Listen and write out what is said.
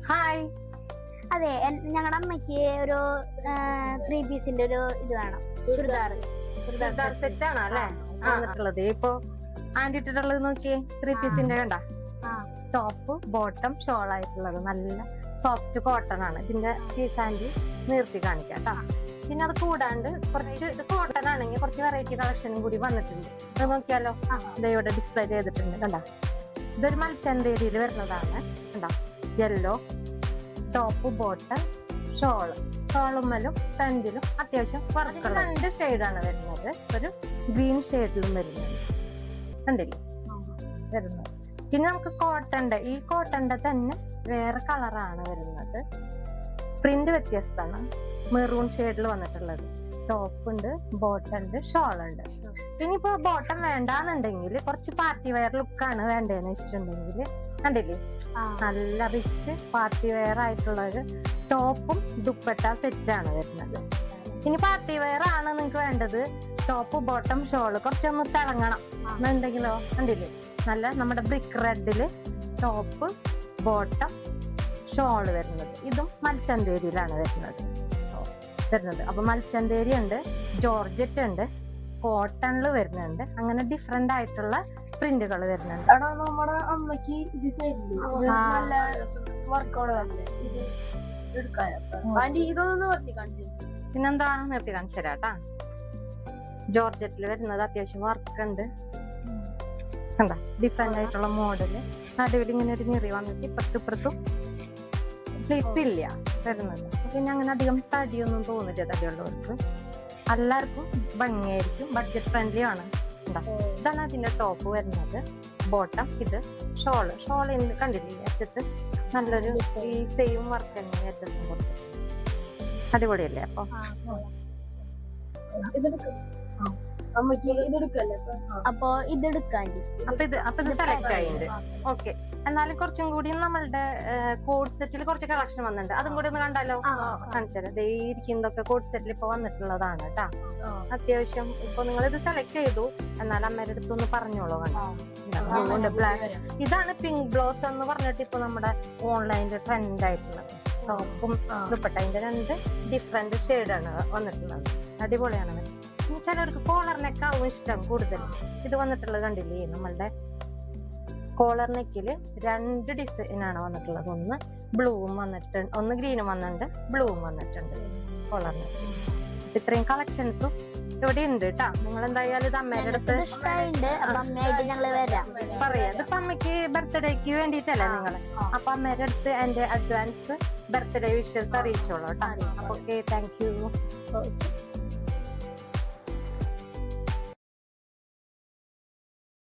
Hi. അതെ, ഞങ്ങളുടെ അമ്മയ്ക്ക് ഒരു 3 പീസിന്റെ ഒരു ഇത് വേണം, ചുരിദാർ സെറ്റ് ആണോ അല്ലേ വന്നിട്ടുള്ളത്? ഇപ്പൊ ആന്റി ഇട്ടിട്ടുള്ളത് നോക്കിയേ, 3 പീസിന്റെ കണ്ട, ടോപ്പ് ബോട്ടം ഷോൾ ആയിട്ടുള്ളത്, നല്ല സോഫ്റ്റ് കോട്ടൺ ആണ്. ഇതിന്റെ പീസ് ആന്റി നിർത്തി കാണിക്കാം കേട്ടോ. പിന്നെ അത് കൂടാണ്ട് കുറച്ച് ഇത് കോട്ടൺ ആണെങ്കിൽ കുറച്ച് വെറൈറ്റി കളക്ഷനും കൂടി വന്നിട്ടുണ്ട്. അത് നോക്കിയാലോ, ഇവിടെ ഡിസ്പ്ലേ ചെയ്തിട്ടുണ്ട് കണ്ട. ഇതൊരു മത്സ്യന്തേരിയിൽ വരുന്നതാണ് കണ്ടോ. യെല്ലോ ടോപ്പ് ബോട്ടം ഷോളുമ്മലും ഫ്രണ്ടിലും അത്യാവശ്യം വർക്ക് 2 ഷെയ്ഡാണ് വരുന്നത്. ഒരു ഗ്രീൻ ഷെയ്ഡിലും വരുന്നത് കണ്ടില്ലേ വരുന്നത്. പിന്നെ നമുക്ക് ഈ കോട്ടന്റെ തന്നെ വേറെ കളറാണ് വരുന്നത്. പ്രിന്റ് വ്യത്യസ്തമാണ്. മെറൂൺ ഷെയ്ഡിൽ വന്നിട്ടുള്ളത്. ടോപ്പ് ഉണ്ട്, ബോട്ടം ഉണ്ട്, ഷോൾ ഉണ്ട്. ഇനിയിപ്പോ ബോട്ടം വേണ്ടാന്നുണ്ടെങ്കിൽ കുറച്ച് പാർട്ടി വെയർ ലുക്കാണ് വേണ്ടതെന്ന് വെച്ചിട്ടുണ്ടെങ്കിൽ കണ്ടില്ലേ, നല്ല റിച്ച് പാർട്ടി വെയർ ആയിട്ടുള്ള ഒരു ടോപ്പും ദുപ്പട്ട സെറ്റാണ് വരുന്നത്. ഇനി പാർട്ടി വെയർ ആണ് നിങ്ങൾക്ക് വേണ്ടത്, ടോപ്പ് ബോട്ടം ഷോള് കുറച്ചൊന്ന് തിളങ്ങണം എന്നുണ്ടെങ്കിലോ കണ്ടില്ലേ, നല്ല നമ്മുടെ ബ്രിക്ക് റെഡില് ടോപ്പ് ബോട്ടം ഷോള് വരുന്നത്. ഇതും മൽച്ചന്തേരിയിലാണ് വരുന്നത്. അപ്പൊ മൽച്ചന്തേരി ഉണ്ട്, ജോർജറ്റ് ഉണ്ട്, കോട്ടണിൽ വരുന്നുണ്ട്. അങ്ങനെ ഡിഫറെന്റ് ആയിട്ടുള്ള പ്രിന്റുകൾ വരുന്നുണ്ട്. നമ്മുടെ അമ്മക്ക് ഇത് നല്ല ഇതൊന്ന് പിന്നെന്താ നിർത്തി കാണിച്ചു തരാട്ടാ. ജോർജറ്റിൽ വരുന്നത് അത്യാവശ്യം വർക്ക് ഉണ്ട് കണ്ട, ഡിഫറെന്റ് ആയിട്ടുള്ള മോഡല്. നടുവിൽ ഇങ്ങനെ ഒരു ഞെറി വന്നിട്ട് ഇപ്പുറത്തും പ്ലീറ്റ്സ് ഇല്ല വരുന്നത്. പിന്നെ അങ്ങനെ അധികം തടിയൊന്നും തോന്നില്ല. തടിയുള്ളവർക്ക് എല്ലാവർക്കും ഭംഗിയായിരിക്കും, ബഡ്ജറ്റ് ഫ്രണ്ട്ലി ആണ്. ഇതാണ് അതിന്റെ ടോപ്പ് വരുന്നത്. ബോട്ടം ഇത് ഷോളിന് കണ്ടില്ലേ അറ്റത്ത് നല്ലൊരു ഈ സെയിം വർക്ക് തന്നെ അറ്റത്തും കൊടുത്തു. അടിപൊളിയല്ലേ? അപ്പൊ ഇതെടുക്കാണ്ടി അപ്പൊ ഇത് സെലക്ട് ആയിട്ടുണ്ട്. ഓക്കെ, എന്നാലും കുറച്ചും കൂടി നമ്മളുടെ കോഡ് സെറ്റിൽ കുറച്ച് കളക്ഷൻ വന്നിട്ടുണ്ട്. അതും കൂടി ഒന്ന് കണ്ടാലോ? കാണിച്ചാലോ? ഇരിക്കുന്നതൊക്കെ കോഡ് സെറ്റിൽ ഇപ്പൊ വന്നിട്ടുള്ളതാണ് കേട്ടാ. അത്യാവശ്യം ഇപ്പൊ നിങ്ങൾ ഇത് സെലക്ട് ചെയ്തു, എന്നാൽ അമ്മയുടെ അടുത്ത് ഒന്ന് പറഞ്ഞോളൂ. കണ്ടോ, ബ്ലാക്ക്. ഇതാണ് പിങ്ക് ബ്ലൗസ് എന്ന് പറഞ്ഞിട്ട് ഇപ്പൊ നമ്മുടെ ഓൺലൈനിൽ ട്രെൻഡ് ആയിട്ടുള്ളത്. ടോപ്പും ദുപ്പട്ടയുടെ 2 ഡിഫറെന്റ് ഷെയ്ഡാണ് വന്നിട്ടുള്ളത്. അടിപൊളിയാണ്. ചിലർക്ക് കോളർ നെക്കാവും ഇഷ്ടം കൂടുതൽ. ഇത് വന്നിട്ടുള്ളത് കണ്ടില്ലേ, നമ്മളുടെ കോളർ നെക്കില് 2 ഡിസൈനാണ് വന്നിട്ടുള്ളത്. ഒന്ന് ബ്ലൂവും വന്നിട്ടുണ്ട്, ഒന്ന് ഗ്രീനും വന്നിട്ടുണ്ട്, ബ്ലൂവും വന്നിട്ടുണ്ട് കോളർ നെക്ക്. ഇത്രയും കളക്ഷൻസും ഇവിടെ ഉണ്ട് കേട്ടാ. നിങ്ങൾ എന്തായാലും ഇത് അമ്മയുടെ അടുത്ത് പറയാം. ഇതിപ്പോ അമ്മയ്ക്ക് ബർത്ത്ഡേക്ക് വേണ്ടിയിട്ടല്ലേ നിങ്ങള്. അപ്പൊ അമ്മയുടെ അടുത്ത് എന്റെ അഡ്വാൻസ് ബർത്ത്ഡേ വിഷസ് അറിയിച്ചോളൂ കേട്ടോ. Okay, thank you.